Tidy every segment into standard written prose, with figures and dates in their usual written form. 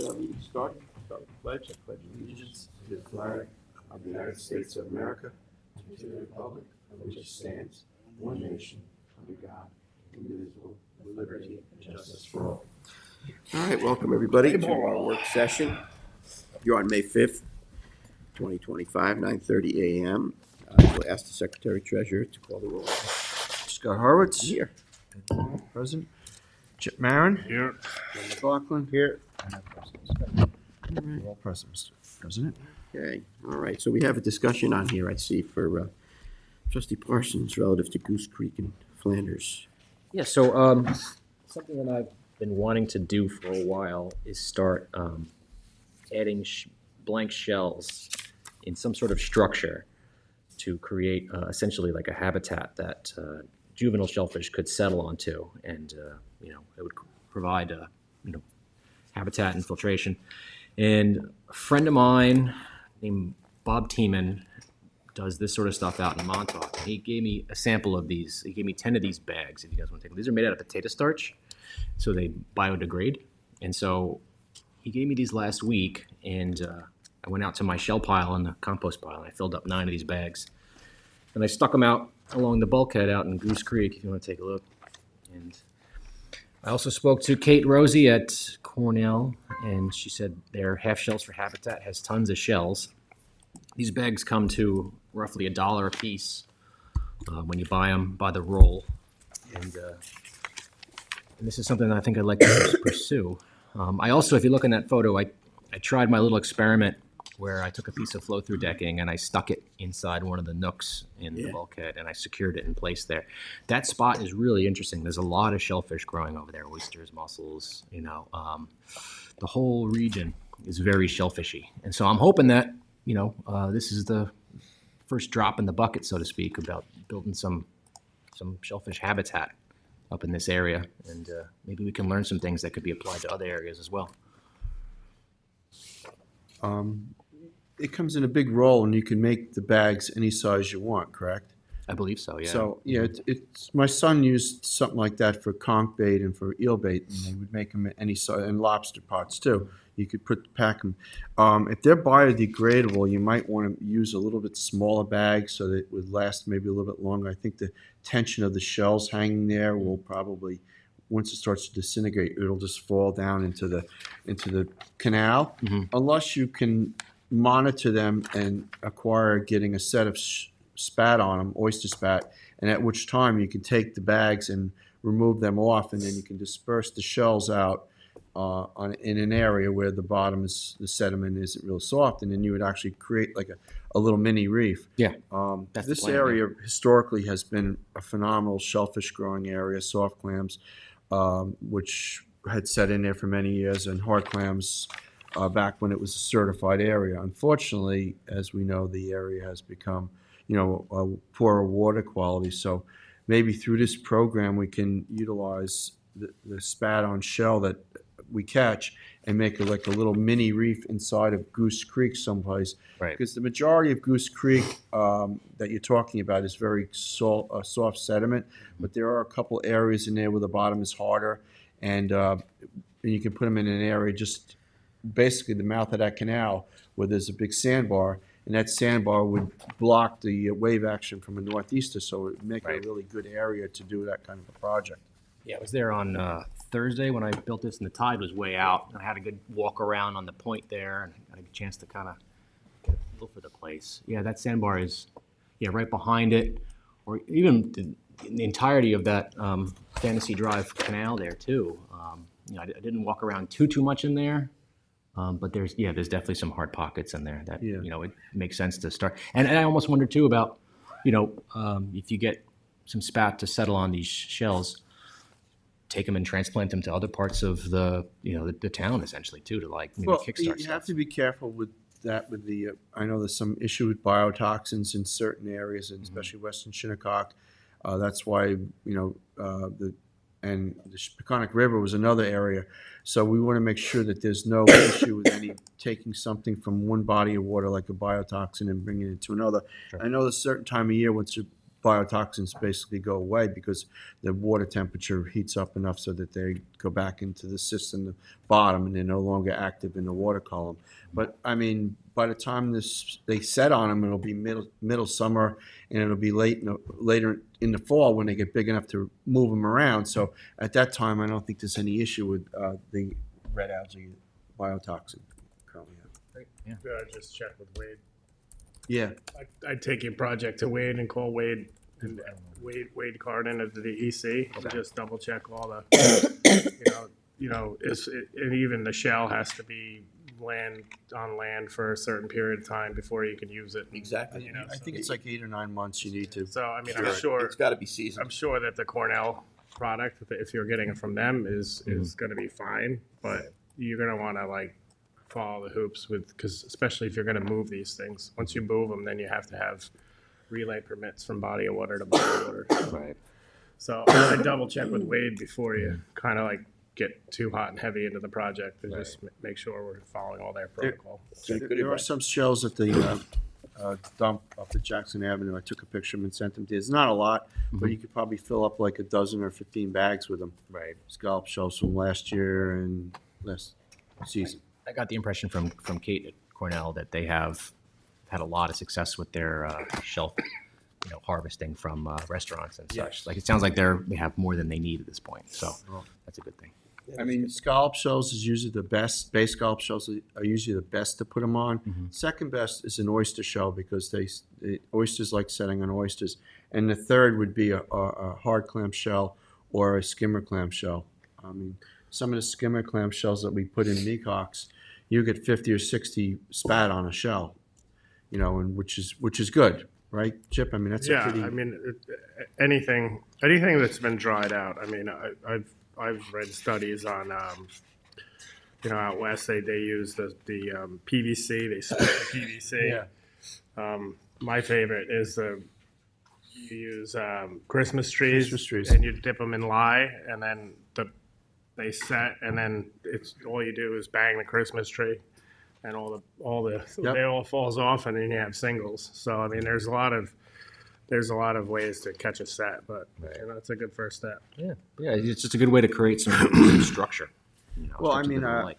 we start with the pledge. I pledge allegiance to the flag of the United States of America, and to the republic for which it stands, one nation, under God, indivisible, with liberty and justice for all. All right, welcome everybody to our work session. You're on May 5th, 2025, 9:30 a.m. We'll ask the Secretary Treasurer to call the roll. Scott Horwitz. Here. Present. Chip Marin. Here. John McLaughlin. Here. We're all present, Mr. President. Okay, all right, so we have a discussion on here, I see, for Trustee Parsons relative to Goose Creek and Flanders. Yeah, so something that I've been wanting to do for a while is start adding blank shells in some sort of structure to create essentially like a habitat that juvenile shellfish could settle onto, and it would provide habitat and filtration. And a friend of mine named Bob Tiemann does this sort of stuff out in Montauk. And he gave me a sample of these. He gave me 10 of these bags, if you guys want to take them. These are made out of potato starch, so they biodegrade. And so he gave me these last week, and I went out to my shell pile and the compost pile, and I filled up 9 of these bags. And I stuck them out along the bulkhead out in Goose Creek, if you want to take a look. And I also spoke to Kate Rosie at Cornell, and she said their half shells for habitat has tons of shells. These bags come to roughly $1 a piece when you buy them by the roll, and this is something I think I'd like to pursue. I also, if you look in that photo, I tried my little experiment where I took a piece of flow-through decking and I stuck it inside one of the nooks in the bulkhead, and I secured it in place there. That spot is really interesting. There's a lot of shellfish growing over there, oysters, mussels, the whole region is very shellfishy. And so I'm hoping that, this is the first drop in the bucket, so to speak, about building some shellfish habitat up in this area. And maybe we can learn some things that could be applied to other areas as well. It comes in a big roll, and you can make the bags any size you want, correct? I believe so, yeah. So, yeah, it's my son used something like that for conch bait and for eel bait, and they would make them any size, and lobster pots too. You could pack them. If they're biodegradable, you might want to use a little bit smaller bag so that it would last maybe a little bit longer. I think the tension of the shells hanging there will probably, once it starts to disintegrate, it'll just fall down into the canal, unless you can monitor them and acquire getting a set of spat on them, oyster spat, and at which time you can take the bags and remove them off, and then you can disperse the shells out in an area where the bottom is, the sediment isn't real soft, and then you would actually create like a little mini reef. Yeah, this area historically has been a phenomenal shellfish growing area, soft clams, which had set in there for many years, and hard clams back when it was a certified area. Unfortunately, as we know, the area has become, a poorer water quality. So maybe through this program, we can utilize the spat on shell that we catch and make like a little mini reef inside of Goose Creek someplace. Right. Because the majority of Goose Creek that you're talking about is very soft sediment, but there are a couple areas in there where the bottom is harder, and you can put them in an area just basically the mouth of that canal where there's a big sandbar, and that sandbar would block the wave action from a northeaster, so it would make it a really good area to do that kind of a project. Yeah, I was there on Thursday when I built this, and the tide was way out. I had a good walk around on the point there, and had a chance to kind of get a feel for the place. Yeah, that sandbar is right behind it, or even the entirety of that Fantasy Drive canal there too. I didn't walk around too much in there. But there's definitely some hard pockets in there that, it makes sense to start. And I almost wonder too about, if you get some spat to settle on these shells, take them and transplant them to other parts of the town essentially too, to like maybe kickstart you stuff. have to be careful with that. I know there's some issue with biotoxins in certain areas, and especially Western Shinnecock. That's why, and the Peconic River was another area. So we want to make sure that there's no issue with any taking something from one body of water like a biotoxin and bringing it to another. Sure. I know there's a certain time of year once biotoxins basically go away because the water temperature heats up enough so that they go back into the system, the bottom, and they're no longer active in the water column. But I mean, by the time they set on them, it'll be middle summer, and it'll be later in the fall when they get big enough to move them around. So at that time, I don't think there's any issue with the red algae biotoxin currently. Great. Yeah. Just check with Wade. Yeah. I'd take your project to Wade and call Wade and Wade Carden of the EC and just double check all the, and even the shell has to be on land for a certain period of time before you can use it. Exactly. I think it's like 8 or 9 months you need to. So, I mean, It's got to be seasoned. I'm sure that the Cornell product, if you're getting it from them, is going to be fine, but you're going to want to like follow the hoops because especially if you're going to move these things. Once you move them, then you have to have relay permits from body of water to body of water. Right. So I double check with Wade before you kind of like get too hot and heavy into the project to just make sure we're following all their protocol. There are some shells at the dump up at Jackson Avenue. I took a picture of them and sent them to you. It's not a lot, but you could probably fill up like a dozen or 15 bags with them. Right. Scallop shells from last year and last season. I got the impression from Kate at Cornell that they have had a lot of success with their shelf, harvesting from restaurants and such. Like it sounds like they have more than they need at this point. So that's a good thing. I mean, scallop shells is usually the best. Bay scallop shells are usually the best to put them on. Second best is an oyster shell because oysters like setting on oysters. And the third would be a hard clam shell or a skimmer clam shell. I mean, some of the skimmer clam shells that we put in meacox, you get 50 or 60 spat on a shell, and which is good, right, Chip? I mean, that's a pretty. I mean, anything that's been dried out. I mean, I've read studies on, out west they use the PVC. They split the PVC. Yeah. My favorite is you use Christmas trees. Christmas trees. And you dip them in lye, and then they set, and then it's all you do is bang the Christmas tree, and it all falls off, and then you have singles. So I mean, there's a lot of ways to catch a set, but it's a good first step. Yeah. It's just a good way to create some structure. Well, I mean, I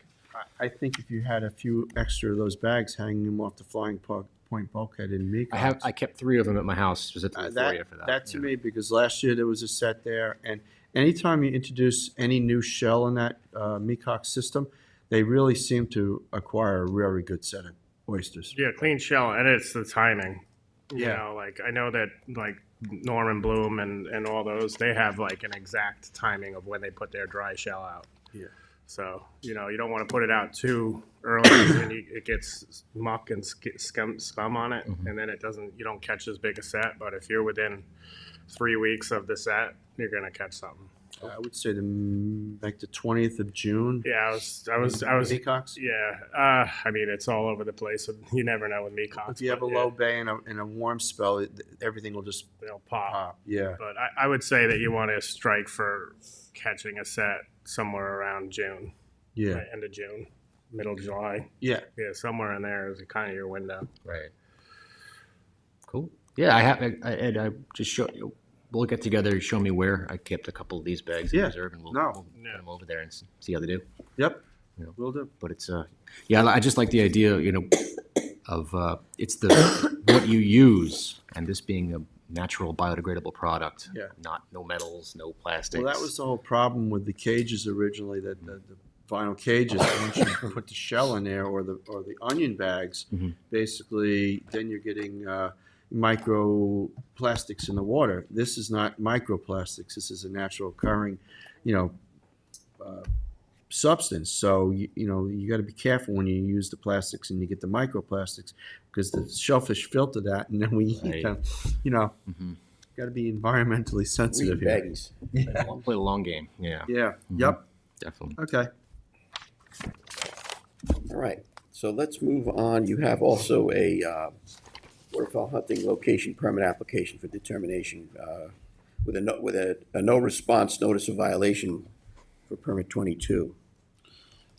think if you had a few extra of those bags hanging them off the flying point bulkhead in meacox. I kept 3 of them at my house specifically for you for that. That to me, because last year there was a set there, and anytime you introduce any new shell in that meacox system, they really seem to acquire a very good set of oysters. Yeah, clean shell, and it's the timing. Yeah. Like I know that like Norman Bloom and all those, they have like an exact timing of when they put their dry shell out. Yeah. So, you don't want to put it out too early and it gets muck and scum on it, and then you don't catch as big a set. But if you're within 3 weeks of the set, you're going to catch something. I would say the 20th of June. Yeah, I was. Meacox? Yeah, I mean, it's all over the place. You never know with meacox. If you have a low bay and a warm spell, everything will just they'll pop. Yeah. But I would say that you want to strike for catching a set somewhere around June. Yeah. Right, end of June, middle of July. Yeah. Yeah, somewhere in there is kind of your window. Right. Cool. Yeah, I just show you. We'll get together. You show me where I kept a couple of these bags in reserve, and we'll put them over there and see how they do. Yep. Will do. But it's I just like the idea, of it's what you use, and this being a natural biodegradable product. Yeah. No metals, no plastics. Well, that was the whole problem with the cages originally. That the vinyl cages, once you put the shell in there or the onion bags, basically, then you're getting microplastics in the water. This is not microplastics. This is a natural occurring, substance. So you got to be careful when you use the plastics and you get the microplastics because the shellfish filter that and then we eat them. Got to be environmentally sensitive here. Baggies. Play the long game. Yeah. Yeah. Yep. Definitely. Okay. All right. So let's move on. You have also a waterfowl hunting location permit application for determination with a no response notice of violation for permit 22.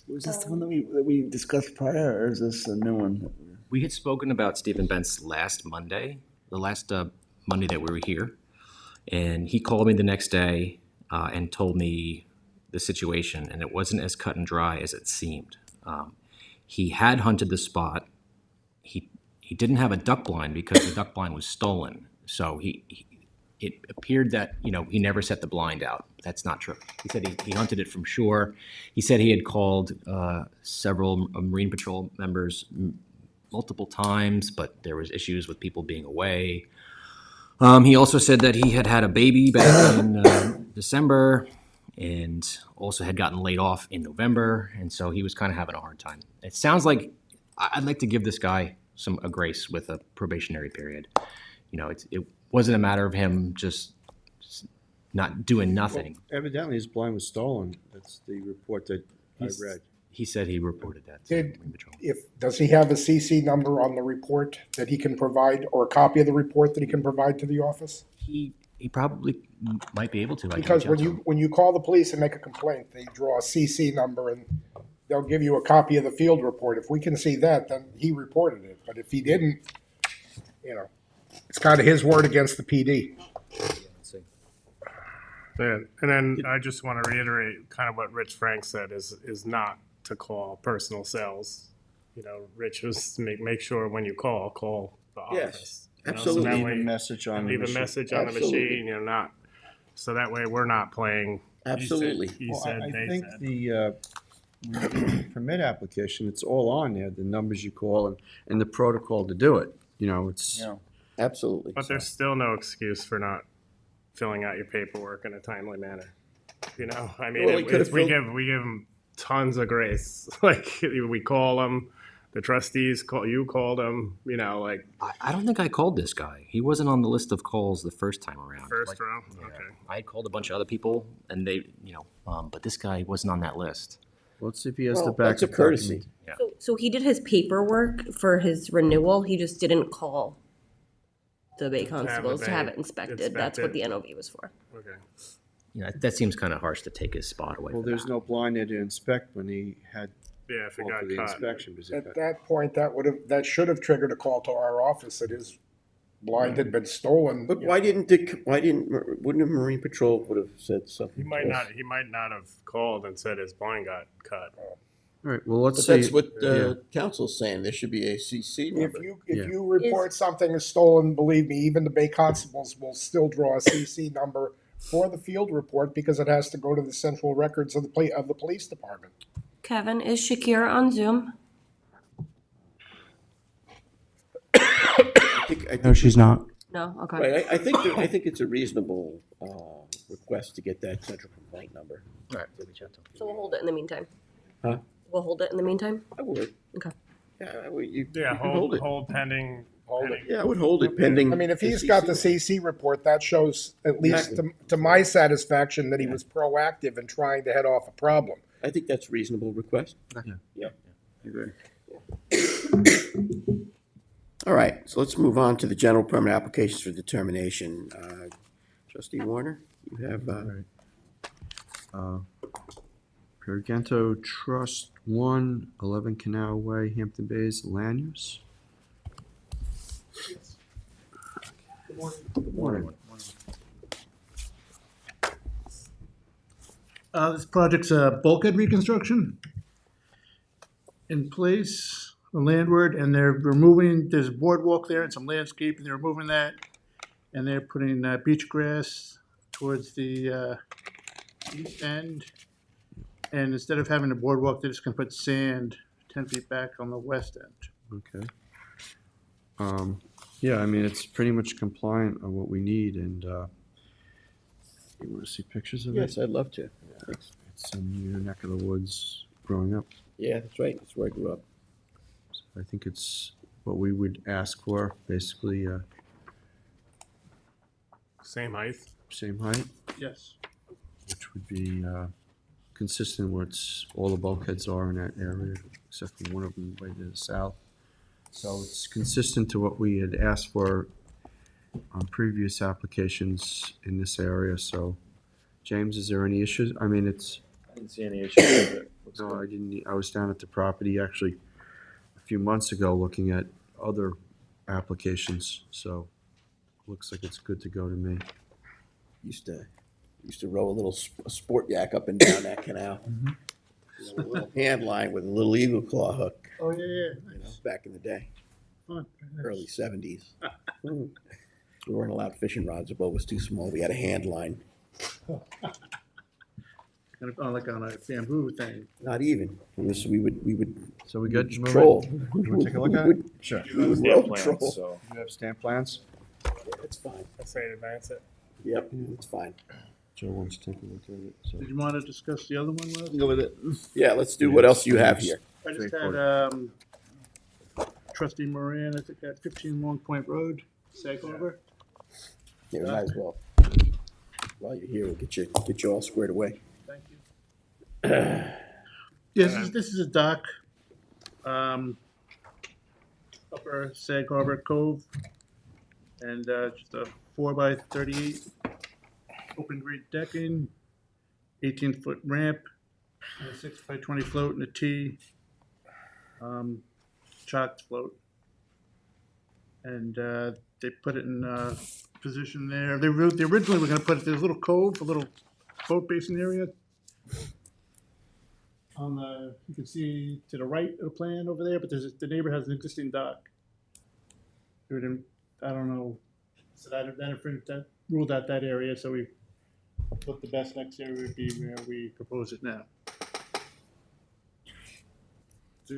Was this the one that we discussed prior, or is this a new one? We had spoken about Stephen Bent's last Monday, the last Monday that we were here. And he called me the next day and told me the situation, and it wasn't as cut and dry as it seemed. He had hunted the spot. He didn't have a duck blind because the duck blind was stolen. So it appeared that, he never set the blind out. That's not true. He said he hunted it from shore. He said he had called several Marine Patrol members multiple times, but there was issues with people being away. He also said that he had had a baby back in December and also had gotten laid off in November. And so he was kind of having a hard time. It sounds like I'd like to give this guy a grace with a probationary period. It wasn't a matter of him just not doing nothing. Well, evidently, his blind was stolen. That's the report that I read. He said he reported that to Marine Patrol. Does he have a CC number on the report that he can provide, or a copy of the report that he can provide to the office? He probably might be able to. Because when you call the police and make a complaint, they draw a CC number and they'll give you a copy of the field report. If we can see that, then he reported it. But if he didn't, it's kind of his word against the PD. Yeah, and then I just want to reiterate kind of what Rich Frank said is not to call personal cells. Rich was to make sure when you call the office. Absolutely. So that Leave way, a message on the leave a machine. machine on the machine. Not so that way we're not playing. Absolutely. He Well, said. I They think said. the permit application, it's all on there, the numbers you call and the protocol to do it. It's Absolutely. But there's still no excuse for not filling out your paperwork in a timely manner. I mean, Well, he could have we filled- give them tons of grace. Like we call them, the trustees called them. I don't think I called this guy. He wasn't on the list of calls the first time around. First round. Yeah. Okay. I had called a bunch of other people, and they, but this guy wasn't on that list. Let's see if he has Well, the backup that's a courtesy. document. So he did his paperwork for his renewal, he just didn't call the Bay Constables to have it inspected. That's what the NOV was for. Okay. That seems kind of harsh to take his spot away. Well, from there's that. no blind there to inspect when he had Yeah, if it called got for the caught. inspection. because it At got- that point, that should have triggered a call to our office that his blind had been stolen. But wouldn't a Marine Patrol would have said something? He might not have called and said his blind got cut. All right, well, let's But see. that's what Yeah. council's saying. There should be a CC If number. you report something is stolen, believe me, even the Bay Constables will still draw a CC number for the field report because it has to go to the central records of the police department. Kevin, is Shakira on Zoom? I think No, she's not. No? Okay. right. I think it's a reasonable request to get that central complaint number. All right, we'll reach out to him. So we'll hold it in the meantime. Huh? We'll hold it in the meantime? I would. Okay. Yeah, you Yeah, can hold it. hold pending. it. Yeah, I would hold it pending. I mean, if he's got the CC report, that shows, at least to my satisfaction, that he was proactive in trying to head off a problem. I think that's a reasonable request. Yeah. I agree. All right, so let's move on to the general permit applications for determination. Trustee Warner, you have, Pergento Trust 1, 11 Canal Way, Hampton Bays, land use. Good morning. This project's a bulkhead reconstruction in place, a landward, and they're removing, there's a boardwalk there and some landscape, and they're removing that. And they're putting beach grass towards the east end. And instead of having a boardwalk, they're just gonna put sand 10 feet back on the west end. Okay. Yeah, I mean, it's pretty much compliant on what we need, and you want to see pictures of it? yes, I'd love to. Thanks. It's in your neck of the woods growing up. Yeah, that's right, that's where I grew up. So I think it's what we would ask for, basically, Same height. same height, Yes. which would be consistent with all the bulkheads are in that area, except for one of them way to the south. So it's consistent to what we had asked for on previous applications in this area, so. James, is there any issues? I mean, it's, I didn't see any issues with it. no, I didn't, I was down at the property actually a few months ago looking at other applications, so looks like it's good to go to me. Used to row a little sport yak up and down that canal. Mhm. You know, a little hand line with a little eagle claw hook, Oh, yeah, you know, back in the day, fun. early 70s. We weren't allowed fishing rods. The boat was too small. We had a hand line. Kind of like on a bamboo thing. Not even. It was, we would So we good? Move it? troll. You wanna take a look at it? We would- Sure. we would Stamp row plans, troll. so. You have stamp plans? Yeah, it's fine. I say advance it. Yep, it's fine. Joe wants to take a look at it, so. Did you want to discuss the other one, Russ? Go with it. Yeah, let's do what else you have here. I just had, Straightforward. trustee Moran, I think at 15 Long Point Road, Sag Harbor. Yeah, we might as well. While you're here, we'll get you all squared away. Thank you. Yeah, this is a dock, upper Sag Harbor Cove, and just a 4x38 open grade decking, 18-foot ramp, and a 6x20 float and a T, chocked float. And they put it in position there. They originally were going to put it, there's a little cove, a little boat basin area. On the, you can see to the right of the plan over there, but the neighbor has an existing dock. They didn't, I don't know, so that ruled out that area, so we thought the best next area would be where we propose it now. Yeah,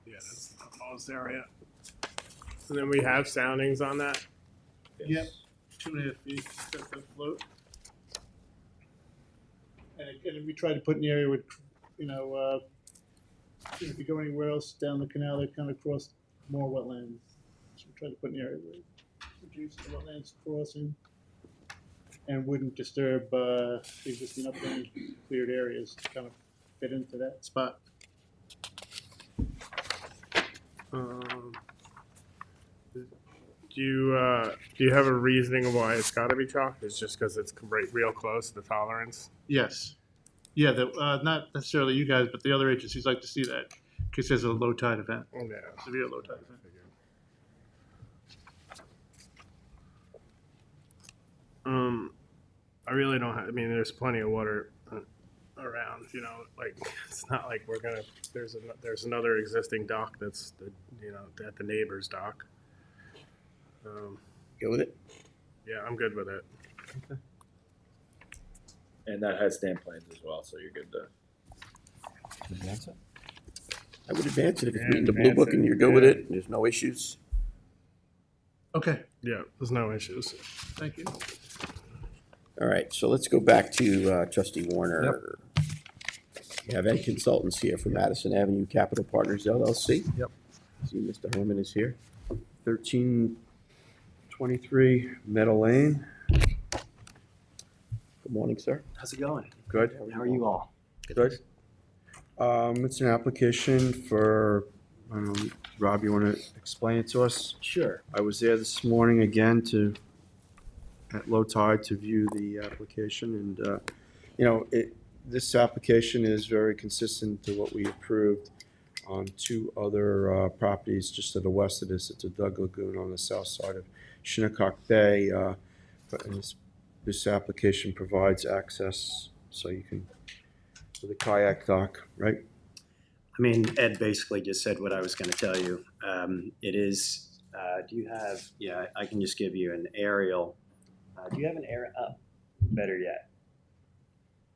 that's the proposed area. So then we have soundings on that. Yep, 2.5 feet, set the float. And we tried to put an area with, you know, if you go anywhere else down the canal, they kind of cross more wetlands. So we tried to put an area where reduce the wetlands crossing and wouldn't disturb the existing upland cleared areas to kind of fit into that spot. Do you have a reasoning of why it's got to be chalked? It's just because it's real close to the tolerance. Yes. Yeah, not necessarily you guys, but the other agencies like to see that in case there's a low tide event, Yeah. severe low tide event. I really don't have. I mean, there's plenty of water around. You know, like it's not like we're gonna. There's another existing dock that's at the neighbor's dock. Go with it. Yeah, I'm good with it. And that has stamp plans as well, so you're good to. Advance it? I would advance it if it's Yeah, reading the blue advance book it, and you're good with yeah. it. And there's no issues. Okay, Yeah, there's no issues. thank you. All right, so let's go back to Trustee Warner. You have Ed Consultants here for Madison Avenue Capital Partners LLC. Yep. See, Mr. Herman is here. 1323 Meadow Lane. Good morning, sir. How's it going? Good. How are you all? Good. It's an application for, Rob, you want to explain it to us? Sure. I was there this morning again at low tide to view the application, and, this application is very consistent to what we approved on two other properties just to the west of this. It's a Dug Lagoon on the south side of Shinnecock Bay. But this application provides access so you can, for the kayak dock, right? I mean, Ed basically just said what I was going to tell you. It is, do you have, yeah, I can just give you an aerial. Do you have an aerial? Oh, better yet.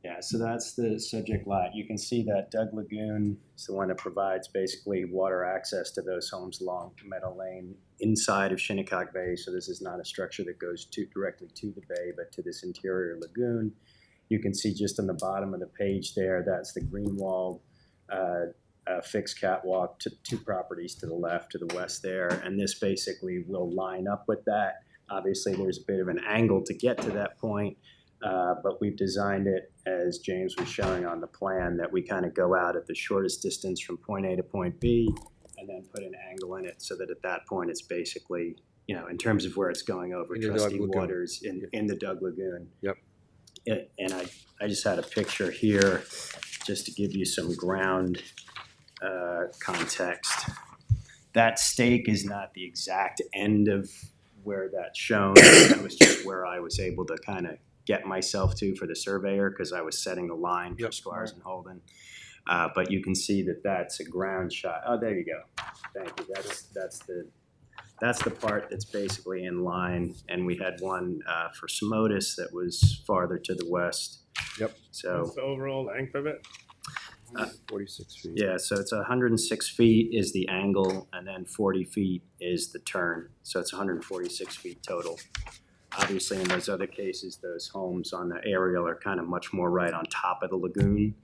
Yeah, so that's the subject lot. You can see that Dug Lagoon is the one that provides basically water access to those homes along Meadow Lane inside of Shinnecock Bay. So this is not a structure that goes directly to the bay, but to this interior lagoon. You can see just on the bottom of the page there, that's the green walled fixed catwalk to two properties to the left, to the west there. And this basically will line up with that. Obviously, there's a bit of an angle to get to that point. But we've designed it, as James was showing on the plan, that we kind of go out at the shortest distance from point A to point B and then put an angle in it so that at that point it's basically, in terms of where it's going over trustee waters in the Dug Lagoon. Yep. And I just had a picture here just to give you some ground context. That stake is not the exact end of where that's shown. That was just where I was able to kind of get myself to for the surveyor, because I was setting the line for Squires and Holden. But you can see that that's a ground shot. Oh, there you go. Thank you. That's the part that's basically in line. And we had one for Simotis that was farther to the west. Yep. So What's the overall length of it? 46 feet. yeah, so it's 106 feet is the angle, and then 40 feet is the turn. So it's 146 feet total. Obviously, in those other cases, those homes on the aerial are kind of much more right on top of the lagoon.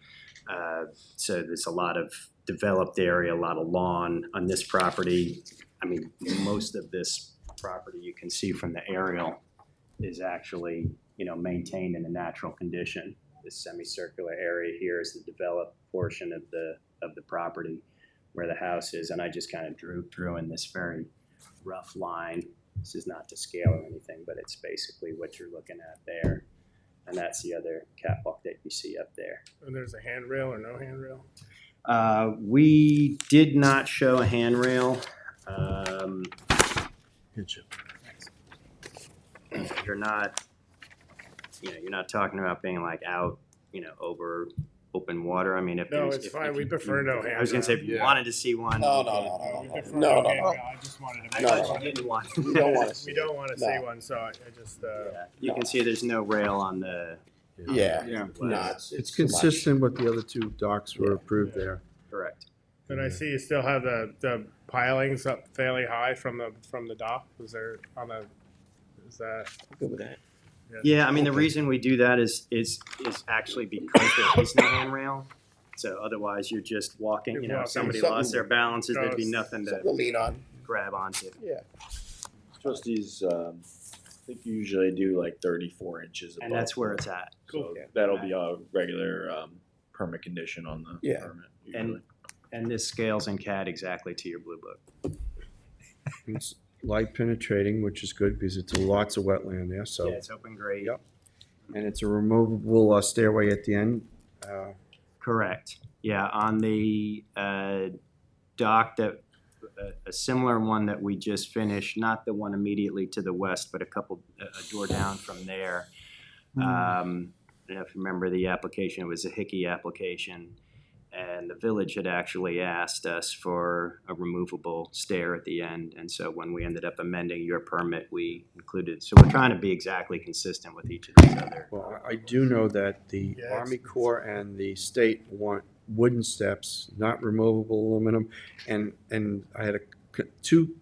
So there's a lot of developed area, a lot of lawn on this property. I mean, most of this property you can see from the aerial is actually, maintained in a natural condition. This semicircular area here is the developed portion of the property where the house is, and I just kind of drew through in this very rough line. This is not to scale or anything, but it's basically what you're looking at there. And that's the other catwalk that you see up there. And there's a handrail or no handrail? We did not show a handrail. You're not, you're not talking about being like out, over open water. I mean, if No, there's- it's if- fine. if We you- prefer no handrail. I was gonna say, if you Yeah. wanted to see one. No, you no, could. no, no, We no, prefer no, no no, handrail. no. I just wanted to I make thought sure. you didn't want. We don't want to see We it. don't want to see No. one, so I just, Yeah. You can see there's no rail on the. Yeah. Yeah. No, It's too much. consistent with the other two docks were approved there. Correct. and I see you still have the pilings up fairly high from the dock. Is that? Good with that. Yeah, I mean, the reason we do that is actually because there is no handrail. So otherwise, you're just walking, You're if walking. somebody Something- lost their balances, there'd be nothing Something to to lean on. grab onto. Yeah. Trustees, I think you usually do like 34 inches above. And that's where it's at. So Yeah. that'll be a regular permit condition on the Yeah. permit. Usually. And this scales in CAD exactly to your blue book. It's light penetrating, which is good because it's lots of wetland there, so. Yeah, it's open grade. Yep. And it's a removable stairway at the end. Correct. Yeah, on the dock that, a similar one that we just finished, not the one immediately to the west, but a door down from there. I don't know if you remember the application, it was a Hickey application. And the village had actually asked us for a removable stair at the end. And so when we ended up amending your permit, we included, so we're trying to be exactly consistent with each of these other. Well, I do know that the Yeah, Army Corps and the state want wooden steps, not removable aluminum. And I had two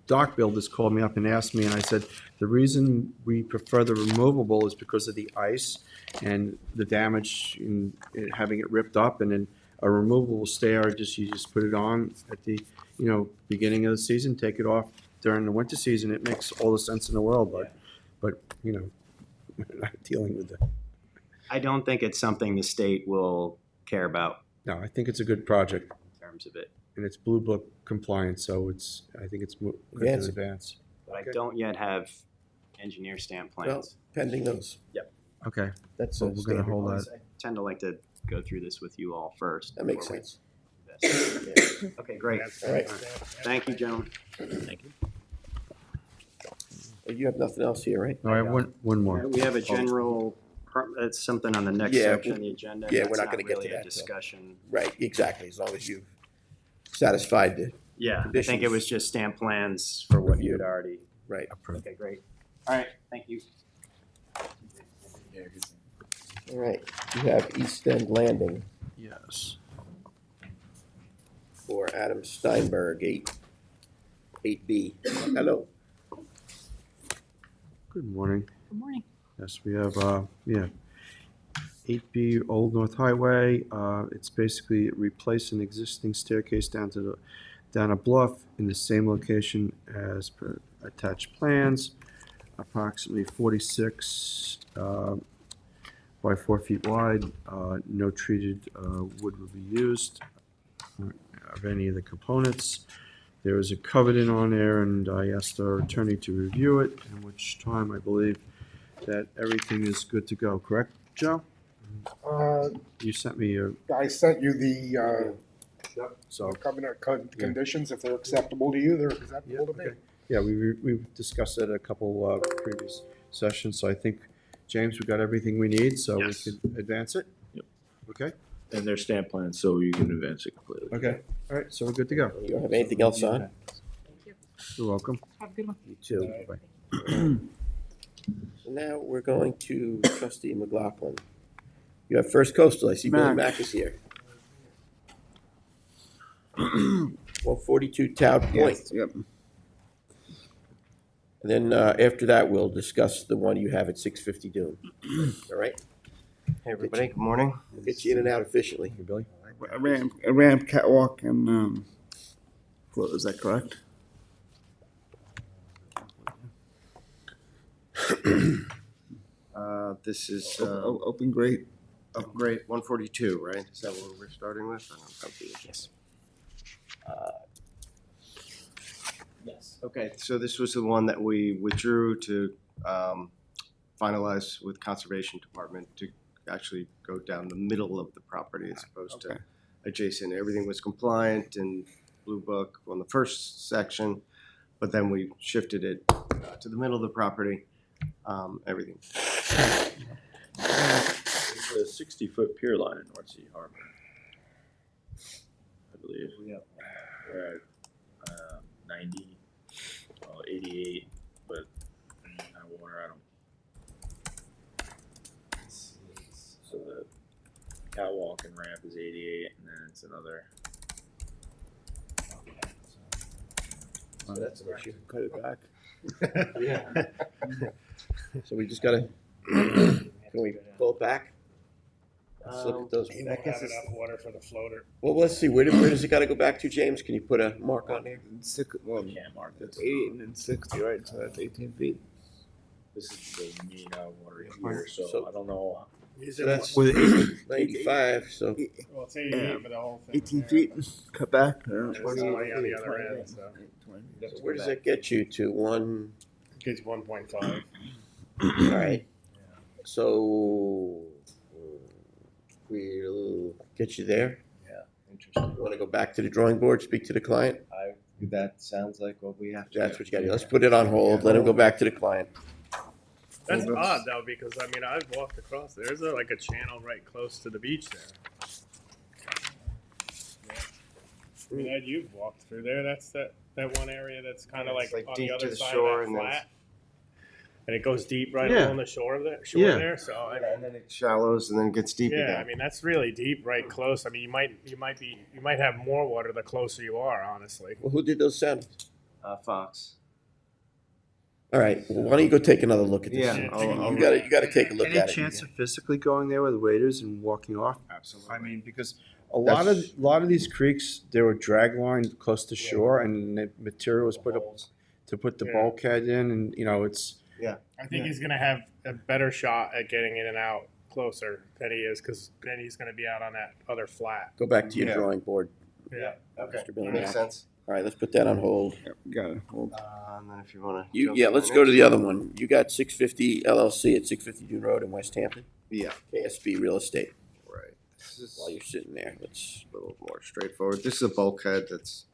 dock builders called me up and asked me, and I said, the reason we prefer the removable is because of the ice and the damage in having it ripped up. And then a removable stair, you just put it on at the, beginning of the season, take it off during the winter season. It makes all the sense in the world, but we're not dealing with that. I don't think it's something the state will care about No, I think it's a good project, in terms of it. and it's Blue Book compliant, so I think it's good in Advance. advance. But I Okay. don't yet have engineer stamp Well, plans. pending those. Okay, That's so a we're gonna standard. hold that. I tend to like to go through this with you all first. That makes before we sense. invest. Okay, great. All right. Thank you, gentlemen. Thank you. You have nothing else here, right? No, I have one more. We have a general, it's something on the next Yeah, section of the agenda. yeah, we're That's not gonna get to really a that, so. discussion. Right, exactly, as long as you've satisfied the, Yeah, I think it Conditions. was just stamp plans for what you had already. right. Approved. Okay, great. All right, thank you. Yeah, good. All right, you have East End Landing Yes. for Adam Steinberg, 8B. Hello. Good morning. Good morning. Yes, we have, 8B Old North Highway. It's basically replace an existing staircase down a bluff in the same location as per attached plans, approximately 46 by 4 feet wide. No treated wood will be used of any of the components. There is a covenant on there, and I asked our attorney to review it, in which time I believe that everything is good to go, correct, Joe? You sent me your, I sent you the so, covenant conditions. If they're acceptable to you, they're acceptable to me. okay. Yeah, we've discussed it at a couple previous sessions, so I think, James, we got everything we need, so we Yes. could advance it? Yep. Okay, And their stamp plan, so you can advance it completely. okay, all right, so we're good to go. You don't have anything else on? You're welcome. You too. So now we're going to trustee McLaughlin. You have First Coastal. I see Billy Mack is here. 142 Town Point. Yep. And then after that, we'll discuss the one you have at 650 Dune. All right? Hey, everybody, good morning. We'll get you in and out efficiently. Hey, Billy? A ramp, catwalk, and float, is that correct? This is Open grate. grade 142, right? Is that what we're starting with? I don't know. Yes. Yes. Okay, so this was the one that we withdrew to finalize with Conservation Department to actually go down the middle of the property as opposed to adjacent. Everything was compliant in Blue Book on the first section, but then we shifted it to the middle of the property. Everything. It's a 60-foot pier line in North Sea Harbor, I believe. Yep. We're at 90, well, 88, but high water, I don't. So the catwalk and ramp is 88, and then it's another. So that's an issue. Cut it back. So we just gotta, can we pull it back? Let's look at those. We don't have enough water for the floater. Well, let's see, where does it gotta go back to, James? Can you put a mark on there? Well, Can't mark it's this. 88 and then 60, right? So that's 18 feet. This is the mean water here, So- so I don't know. So that's With 95, so Well, it's 88 for the whole thing. 18 there. feet, cut back. It's 20 on the other end, so where does that get you to? One, it gets 1.5. all right. So we'll get you there. Interesting. Want to go back to the drawing board, speak to the client? That sounds like what we have to That's do. what you gotta do. Let's put it on hold, let him go back to the client. That's odd though, because I mean, I've walked across. There's like a channel right close to the beach there. I mean, Ed, you've walked through there. That's that one area that's kind of It's like, like on the deep to other the side shore of and that then flat. And it goes deep right Yeah. along the shore of there. Yeah. There, so I mean, And then it shallows and then gets deep yeah, again. I mean that's really deep, right close. I mean, you might have more water the closer you are, honestly. Well, who did those sounds? Fox. All right, well, why don't you go take another look at this? Yeah, You gotta take a look Any at it. chance of physically going there with the waders and walking off? Absolutely. I mean, because a lot of these creeks, there were drag lines close to shore, and the material was put up to put the Yeah. bulkhead in, and it's. I think he's gonna have a better shot at getting in and out closer than he is, because then he's gonna be out on that other flat. Go back to your Yeah. drawing board, Yeah. Okay. Mr. Billy Makes Mack. sense. All right, let's put that on hold. Got it. Hold. And then if you want to. Yeah, let's go to the other one. You got 650 LLC at 650 Dune Road in West Hampton, Yeah. KSB Real Estate. Right. This is While you're sitting there, let's, a little more straightforward. This is a bulkhead that's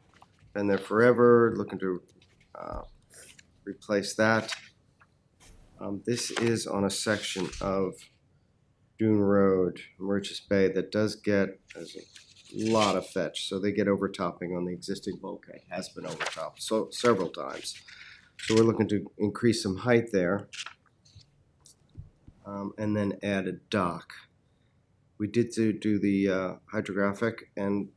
been there forever, looking to replace that. This is on a section of Dune Road, Murchis Bay, that does get there's a lot of fetch. So they get overtopping on the existing bulkhead, has been overtopped so several times. So we're looking to increase some height there, and then add a dock. We did do the hydrographic, and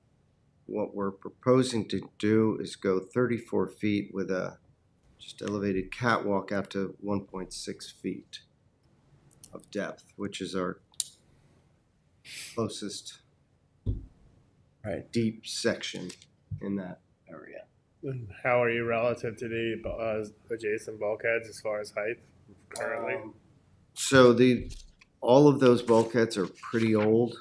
what we're proposing to do is go 34 feet with a just elevated catwalk out to 1.6 feet of depth, which is our closest deep section in that area. How are you relative to the adjacent bulkheads as far as height currently? So all of those bulkheads are pretty old.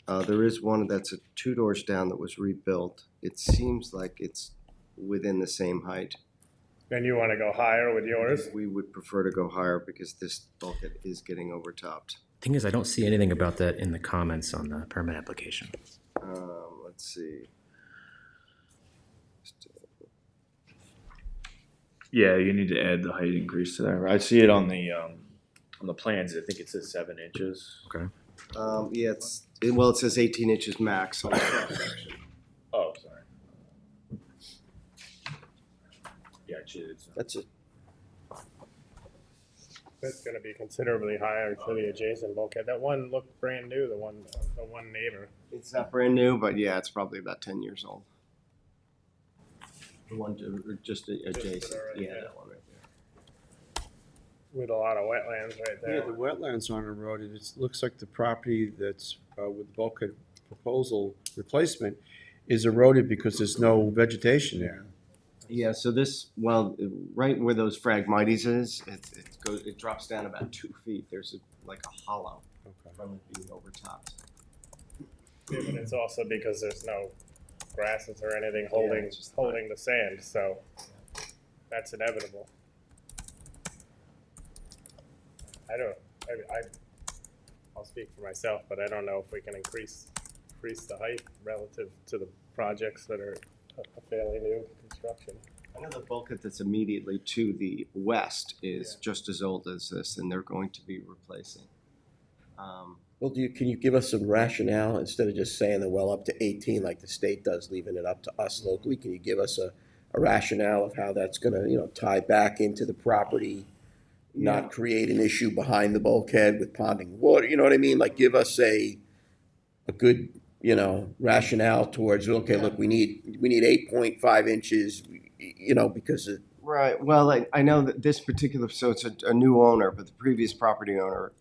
There is one that's 2 doors down that was rebuilt. It seems like it's within the same height. And you want to go higher with yours? We would prefer to go higher because this bulkhead is getting overtopped. Thing is, I don't see anything about that in the comments on the permit application. Let's see. Yeah, you need to add the height increase to that. I see it on the plans. I think it says 7 inches. Okay. Yeah, it says 18 inches max on the cross-section. Oh, sorry. Yeah, it's That's it. It's gonna be considerably higher to the adjacent bulkhead. That one looked brand new, the one neighbor. It's not brand new, but yeah, it's probably about 10 years old. The one just adjacent. right Yeah, there. that one right there. With a lot of wetlands right Yeah, there. the wetlands aren't eroded. It looks like the property that's with bulkhead proposal replacement is eroded because there's no vegetation there. Yeah, so right where those Phragmites is, it drops down about 2 feet. There's like a hollow from it being overtopped. Yeah, but it's also because there's no grasses or anything holding the sand, so that's inevitable. I'll speak for myself, but I don't know if we can increase the height relative to the projects that are a fairly new construction. I know the bulkhead that's immediately to the west is just as old as this, and they're going to be replacing. Well, can you give us some rationale instead of just saying the well up to 18 like the state does, leaving it up to us locally? Can you give us a rationale of how that's going to tie back into the property, not create an issue behind the bulkhead with ponding water? You know what I mean? Like give us a good rationale towards look, we need 8.5 inches, because of. Right. Well, I know that this particular, so it's a new owner, but the previous property owner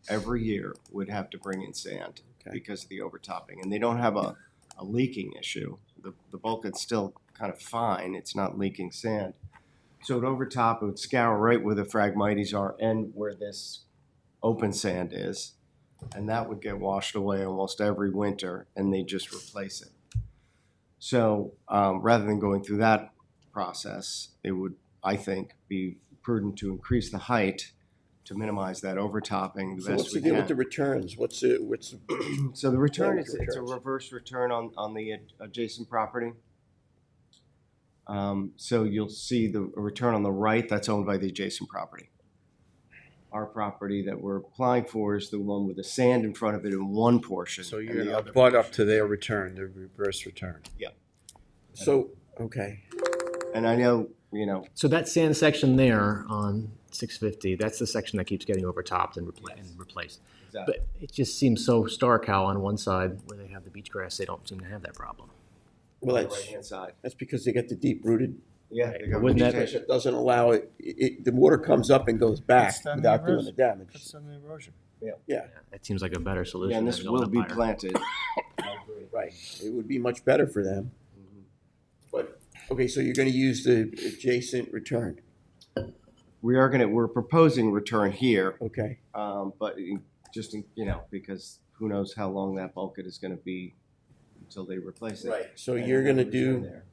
every year would have to bring in sand because of the overtopping, and they don't have a leaking issue. The bulkhead's still kind of fine; it's not leaking sand. So it overtop, it would scour right where the Phragmites are and where this open sand is, and that would get washed away almost every winter, and they just replace it. So rather than going through that process, it would, I think, be prudent to increase the height to minimize that overtopping the So best what's the we deal can. with the returns? So the return Yeah, is with the it's a returns. reverse return on the adjacent property. So you'll see the return on the right that's owned by the adjacent property. Our property that we're applying for is the one with the sand in front of it in one portion. So and you're the going other to butt up portion to their is- return, their reverse return. So, okay. And I know, So that sand section there on 650, that's the section that keeps getting overtopped and replaced. exactly. But it just seems so stark how on one side where they have the beach grass, they don't seem to have that problem. Well, on the right-hand side. that's because they got the deep rooted. Yeah, Right, they but got wouldn't that- vegetation. That doesn't allow the water comes up and goes back Cuts down the without doing erosion. the damage. That's some erosion. Yeah, Yeah, that seems like a better solution. Yeah, and than this going will up be higher. planted. right. It would be much better for them. But, okay, so you're gonna use the adjacent return, We're proposing return here, okay? but just, because who knows how long that bulkhead is gonna be until they replace it. Right, so And you're then gonna return do there.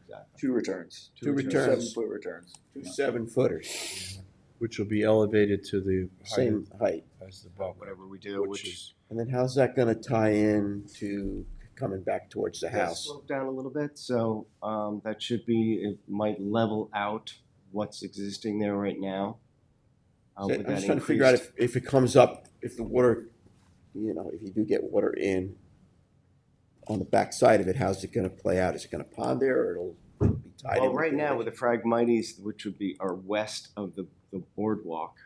Exactly. Two returns. two returns, 7-foot returns. 2 7-footers, Which will be elevated to the same height. as the bulk. Whatever we do, Which which is, And then how's that gonna tie in to coming back towards the house? slope down a little bit, so that should it might level out what's existing there right now. So with I'm that just trying to figure out increased- if it comes up, if the water, if you do get water in on the back side of it, how's it gonna play out? Is it gonna pond there or it'll be tied in? Well, right now with the Phragmites, which would be are west of the boardwalk,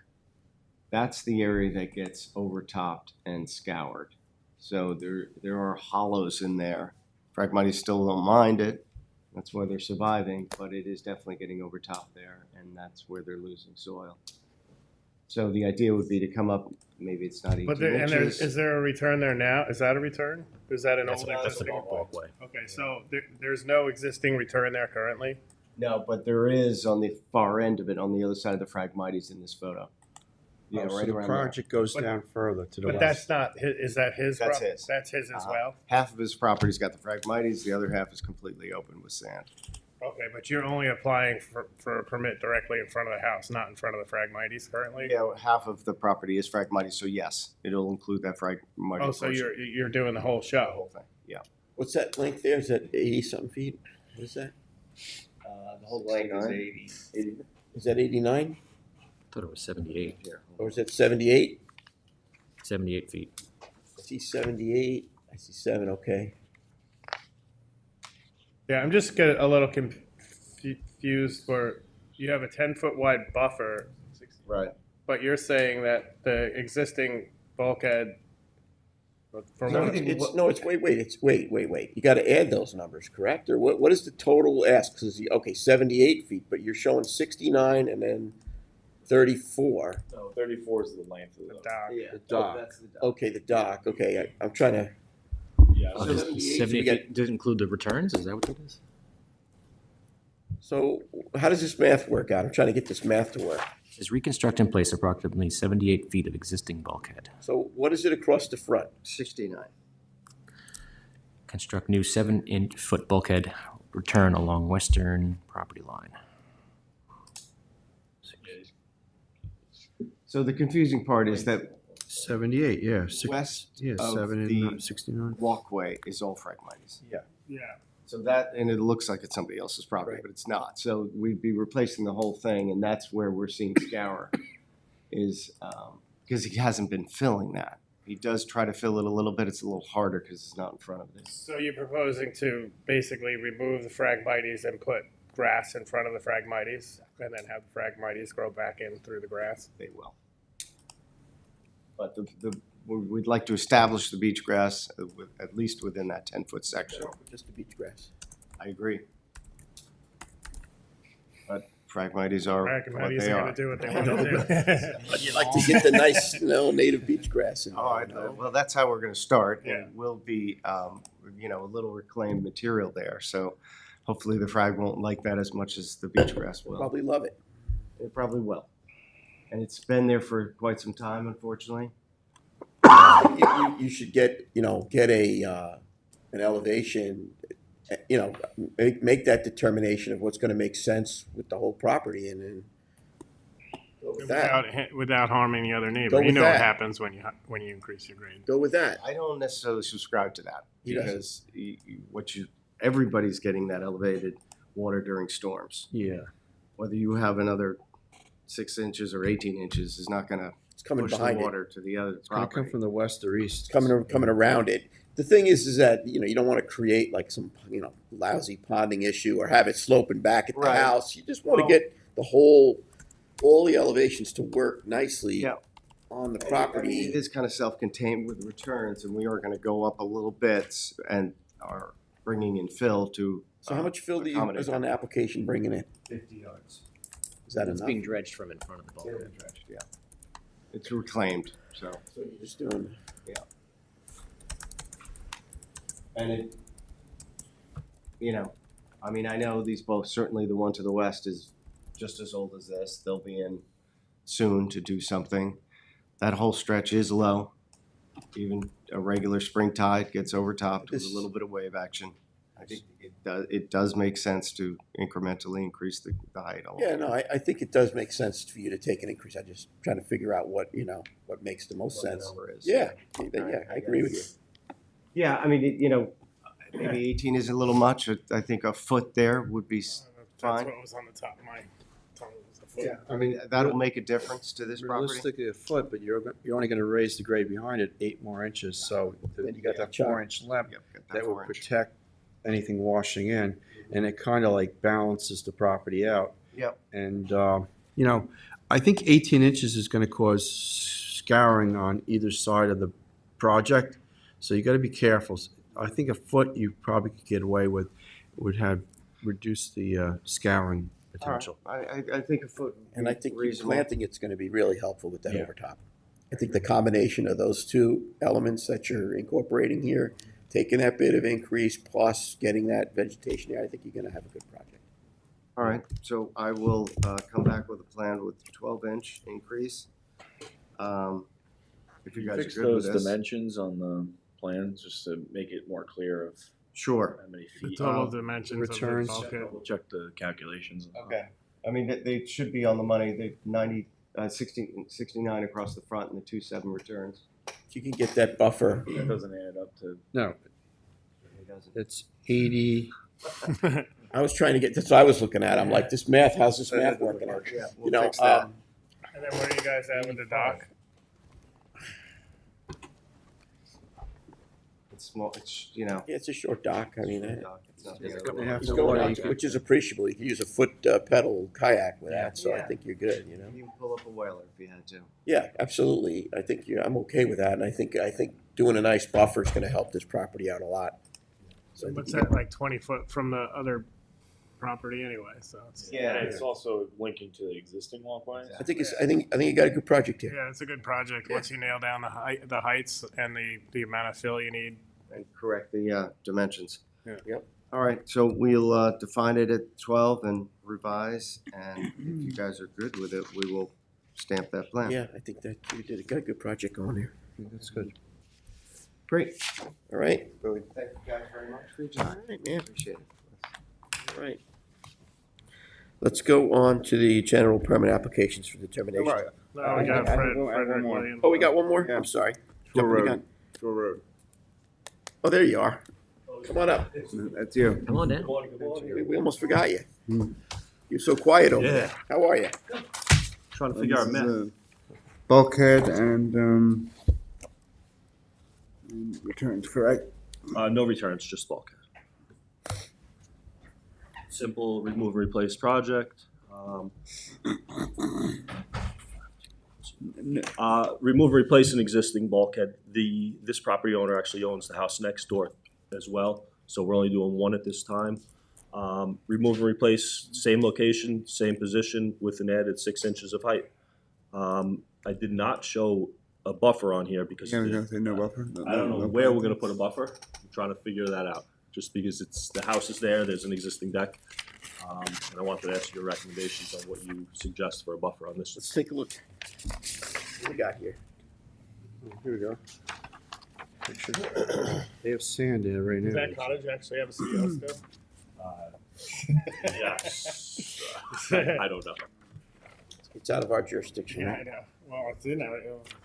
that's the area that gets overtopped and scoured. So there are hollows in there. Phragmites still don't mind it. That's why they're surviving, but it is definitely getting overtopped there, and that's where they're losing soil. So the idea would be to come up, maybe it's not 18 But inches. is there a return there now? Is that a return? Is that an That's old the existing? walkway. Okay, so there's no existing return there currently? No, but there is on the far end of it, on the other side of the Phragmites in this photo. Yeah, so right the around there. project goes But- down further to the But west. that's not, is that his? That's prop- his. That's his as Uh-huh. well? Half of his property's got the Phragmites, the other half is completely open with sand. Okay, but you're only applying for a permit directly in front of the house, not in front of the Phragmites currently? Yeah, half of the property is Phragmites, so yes, it'll include that Phragmite Oh, so portion. you're doing the whole The show? whole thing, yeah. What's that length there? Is that 80-something feet? What is that? The whole length is 80. Is that 89? Thought it was 78 here. Or is that 78? 78 feet. I see 78. I see 7. Okay. Yeah, I'm just getting a little confused where you have a 10-foot wide buffer, Right. but you're saying that the existing bulkhead from No, it's wait. You got to add those numbers, correct? Or what is the total ask? Because okay, 78 feet, but you're showing 69 and then 34. No, 34 is the length of the the. dock. Yeah. The dock. That's the dock. Okay, the dock. Okay, I'm trying to. Yeah. Oh, So does 78, 78 you got- feet does include the returns? Is that what that is? So how does this math work out? I'm trying to get this math to work. It says reconstruct in place approximately 78 feet of existing bulkhead. So what is it across the front? 69. Construct new 7-foot bulkhead return along western property line. So the confusing part is that 78, yeah. west Yeah, of 7 the and 69. walkway is all Phragmites. Yeah. So that, and it looks like it's somebody else's property, Right. but it's not. So we'd be replacing the whole thing, and that's where we're seeing scour is, because he hasn't been filling that. He does try to fill it a little bit. It's a little harder because it's not in front of this. So you're proposing to basically remove the Phragmites and put grass in front of the Phragmites, and then have the Phragmites grow back in through the grass? They will. But we'd like to establish the beach grass at least within that 10-foot section. Just the beach grass. I agree. But Phragmites are what Phragmites they are are. going to do what they want to do. But you'd like to get the nice, native beach grass in there. All right, well, that's how we're going to start. Yeah. And we'll be, a little reclaimed material there. So hopefully the frag won't like that as much as the beach grass will. Probably love it. It probably will. And it's been there for quite some time, unfortunately. You should get a an elevation, make that determination of what's going to make sense with the whole property, and then go with that. Without harming the other Go neighbor. You with know what that. happens when you increase your grade. Go with that. I don't necessarily subscribe to that He doesn't. because everybody's getting that elevated water during storms. Yeah. Whether you have another 6 inches or 18 inches is not going to It's coming push the behind it. water to the other It's going to come property. from the west or east. It's coming around it. The thing is that you don't want to create like some lousy ponding issue or have it sloping back at the Right. house. You just want to Well- get all the elevations to work nicely Yeah. on the It property. is kind of self-contained with returns, and we are going to go up a little bit and are bringing in fill to. So how much fill do you accommodate is on the application bringing in? 50 yards. Is that It's enough? being dredged from in front of the bulkhead. Yeah. It's reclaimed, so. So you're just doing. And it, I know these both, certainly the one to the west is just as old as this. They'll be in soon to do something. That whole stretch is low. Even a regular spring tide gets overtopped with a little bit of wave action. I think it does make sense to incrementally increase the height a little. Yeah, no, I think it does make sense for you to take an increase. I'm just trying to figure out what makes the most What the sense. number is. Yeah, I agree with you. Yeah, I mean, maybe 18 is a little much. I think a foot there would be That's fine. what was on the top of my tongue. Was a foot. Yeah, I mean, that'll make a difference to this property. Realistically, a foot, but you're only going to raise the grade behind it 8 more inches. So Then you got that 4-inch lip Yep, got that will 4 inch. protect anything washing in, and it kind of like balances the property out. Yep. And I think 18 inches is going to cause scouring on either side of the project, so you got to be careful. I think a foot you probably could get away with would have reduced the scouring potential. I think a foot. would And be I think reasonable. planting it's going to be really helpful with that Yeah. overtop. I think the combination of those two elements that you're incorporating here, taking that bit of increase plus getting that vegetation there, I think you're going to have a good project. All right, so I will come back with a plan with 12-inch increase. If you guys Fix are good with those this. dimensions on the plans just to make it more clear of Sure. how many The feet. total dimensions returns. of the bulkhead. We'll check the calculations. Okay. I mean, they should be on the money. They 69 across the front and the 27 returns. If you can get that buffer, That doesn't add up to. No, It doesn't. it's 80. I was trying to get, that's what I was looking at. I'm like, this math, how's this math working out? Yeah, You know, fix that. And then where are you guys at with the dock? It's small, it's, you know. yeah, it's a short dock. I mean, It's not the They other have he's to going order- out, which is appreciable. You can use a foot pedal kayak with that, so I Yeah. think you're good, you know? You can pull up a whaler if you had to. Yeah, absolutely. I think I'm okay with that, and I think doing a nice buffer is gonna help this property out a lot. So I think What's you that, like 20 foot from the other property anyway, so it's. Yeah. It's also linking to the existing walkway. I think you got a good project here. Yeah, it's a good project. Once you nail down the heights and the amount of fill you need. And correct the dimensions. Yeah. Yep. All right, so we'll define it at 12 and revise, and if you guys are good with it, we will stamp that plan. Yeah, I think that you got a good project going here. That's good. Great. All right, Thank you guys very much for your time. all right, man. Appreciate it. All right. Let's go on to the general permit applications for determination. No, we got I have Fred one more. Williams. Oh, we got one more? Yeah. I'm sorry. Shore Jumping the Road. gun. Shore Road. Oh, there you are. Come on up. That's you. Come on down. We almost forgot you. You're so quiet over there. How are you? Trying to This is a bulkhead and returns, correct? No returns, just bulkhead. Simple remove and replace project. Remove and replace an existing bulkhead. This property owner actually owns the house next door as well, so we're only doing one at this time. Remove and replace, same location, same position with an added 6 inches of height. I did not show a buffer on here because Yeah, we're gonna say no buffer. I don't know where we're gonna put a buffer. I'm trying to figure that out. Just because the house is there, there's an existing deck. And I wanted to ask your recommendations on what you suggest for a buffer on this. Let's take a look. What we got here? Here we go. Picture. They have sand there right Does now. that cottage actually have a CO still? Yes. I don't know. It's out of our jurisdiction, Yeah, I right? know. Well, it's in there.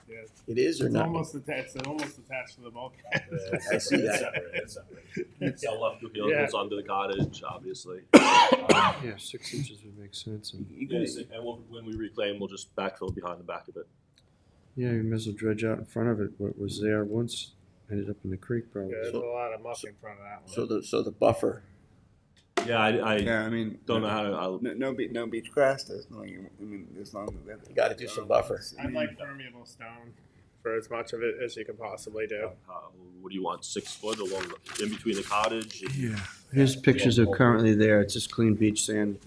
Yeah. It is or It's not? almost attached. It's almost attached to the bulkhead. I see that. It's left to Yeah. goes under the cottage, obviously. Yeah, 6 inches would make sense. And Yes, and when we reclaim, we'll just backfill behind the back of it. yeah, you might as well dredge out in front of it. What was there once ended up in the creek, probably. Yeah, there's a lot of muck in front of that one. So the buffer. Yeah, I Yeah, I mean. don't know how to. No beach grass, there's no, I mean, as long as. You gotta do some buffer. I'd like permeable stone for as much of it as you can possibly do. What do you want? 6 foot along in between the cottage? Yeah. Here's pictures of currently there. It's just clean beach sand.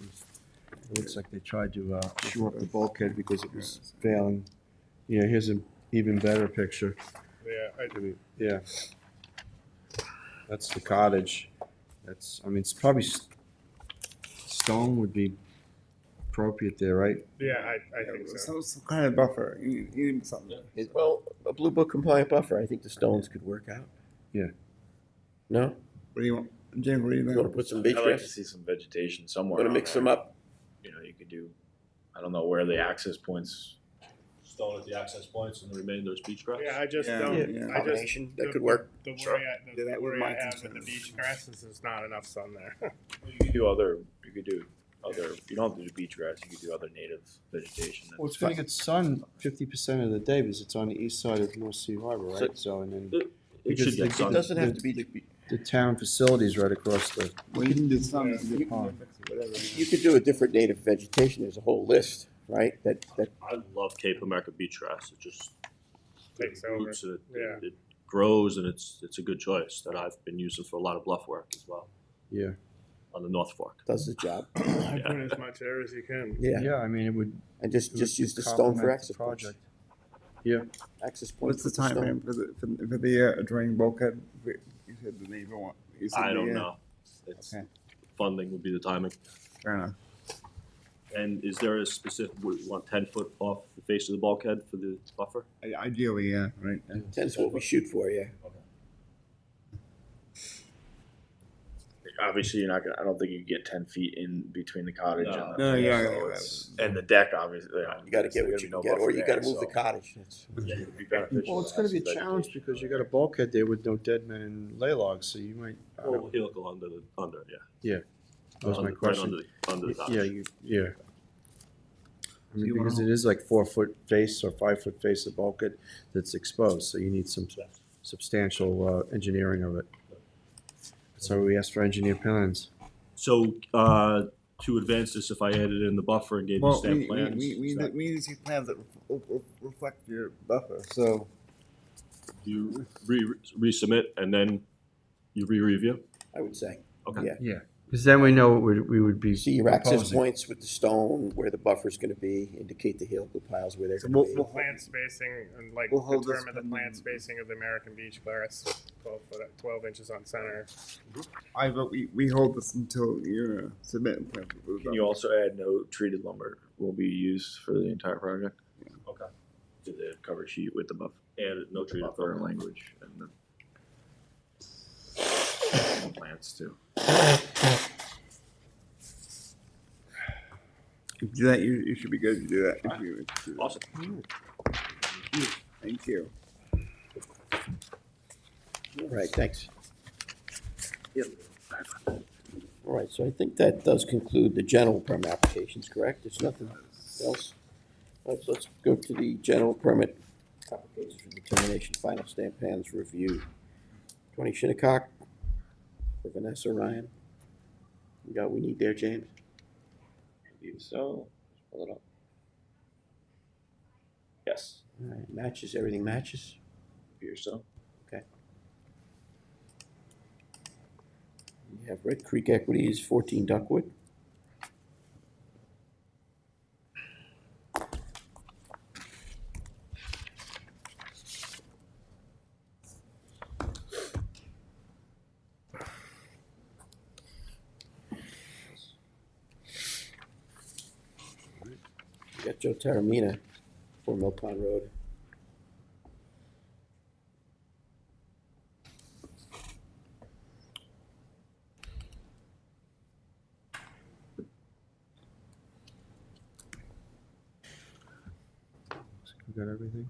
It looks like they tried to shore up the bulkhead because it was failing. Yeah, here's an even better picture. Yeah, I mean, yeah. That's the cottage. It's probably stone would be appropriate there, right? yeah, I think so. Some kind of buffer, you need something. Well, a blue book compliant buffer. I think the stones could work out. Yeah. No? What do you want, Jim, what do you You wanna think? put some beach I'd like to grass? see some vegetation somewhere. Wanna on mix there. them up? You know, you could do, I don't know where the access points. Stone at the access points and the remainder is beach grass? Yeah, I just Yeah, don't. yeah. I just Combination, that could work. The worry, Sure. I, Yeah, the that would worry my I have with concern. the beach grass is there's not enough sun there. You could do other, you don't have to do beach grass, you could do other native vegetation. Well, it's gonna get sun 50% of the day because it's on the east side of North Sea Harbor, right? So, and then It because should get It sun. doesn't have to be, the town facilities right across the Well, you can do some, you can do pond. whatever. you could do a different native vegetation. There's a whole list, right? That I love Cape America beach grass. It just Takes over. roots and Yeah. it grows and it's a good choice that I've been using for a lot of bluff work as well Yeah. on the North Fork. does the job. I put as much air as you can. Yeah. Yeah, I mean, it would. And it just would use the stone for complement the access points. project. Yeah. Access points. What's the with time frame for the adjoining bulkhead? You said the neighbor want. You said I the, don't know. It's Okay. funding would be the timing. Fair enough. And is there a specific, would you want 10 foot off the face of the bulkhead for the buffer? Ideally, yeah, right. That's what we shoot for, yeah. Obviously, you're not gonna, I don't think you can get 10 feet in between the cottage No. and No, the, yeah, so yeah, it's- and the deck, obviously. You gotta get what you can get, or you gotta move the cottage. Yeah, it would be beneficial. Well, it's gonna be a challenge because you got a bulkhead there with no dead men and lay logs, so you might. I don't Well, know. helical under, yeah. That was my Right question. under the cottage. Yeah. I mean, because it is like 4-foot face or 5-foot face of bulkhead that's exposed, so you need some substantial engineering of it. So we asked for engineer plans. So, to advance this, if I added in the buffer and gave you Well, stamp we plans. need to see plans that reflect your buffer, so. You resubmit and then you re-review? I would say. Okay. Yeah. Because then we know what we would be See your access proposing. points with the stone, where the buffer's gonna be, indicate the heel piles where they're So gonna we'll- be. Plant spacing and like We'll hold this determine the plant spacing of the American beech grass, 12 inches on center. but we hold this until you're submitting plans. Can you also add no treated lumber will be used for the entire project? Okay. To the cover sheet with the buff. And no treated Buffer buffer. language and the plants too. If you do that, you should be good to do that. If you do that. Awesome. Thank you. All right, thanks. All right, so I think that does conclude the general permit applications, correct? There's nothing else? All right, so let's go to the general permit applications for determination, final stamp plans review. 20 Shinnecock for Vanessa Ryan. You got what we need there, James? So, pull it up. Yes, All right, matches, everything matches? appears so. You have Red Creek Equities, 14 Duckwood. You got Joe Taramina, 4 Mill Pond Road. We got everything?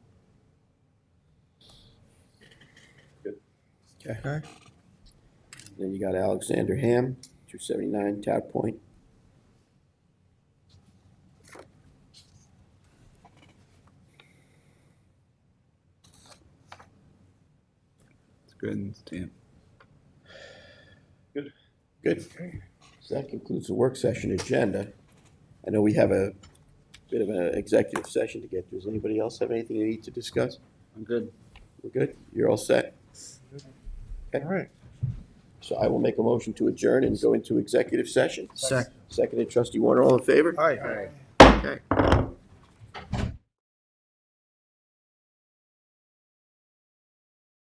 Okay. Then you got Alexander Ham, 279 Tower Point. It's good and stamp. Good. So that concludes the work session agenda. I know we have a bit of an executive session to get to. Does anybody else have anything they need to discuss? I'm good. We're good? You're all set? Okay. All right. So I will make a motion to adjourn and go into executive session. Second. Seconded, trustee Warner, all in favor? Aye.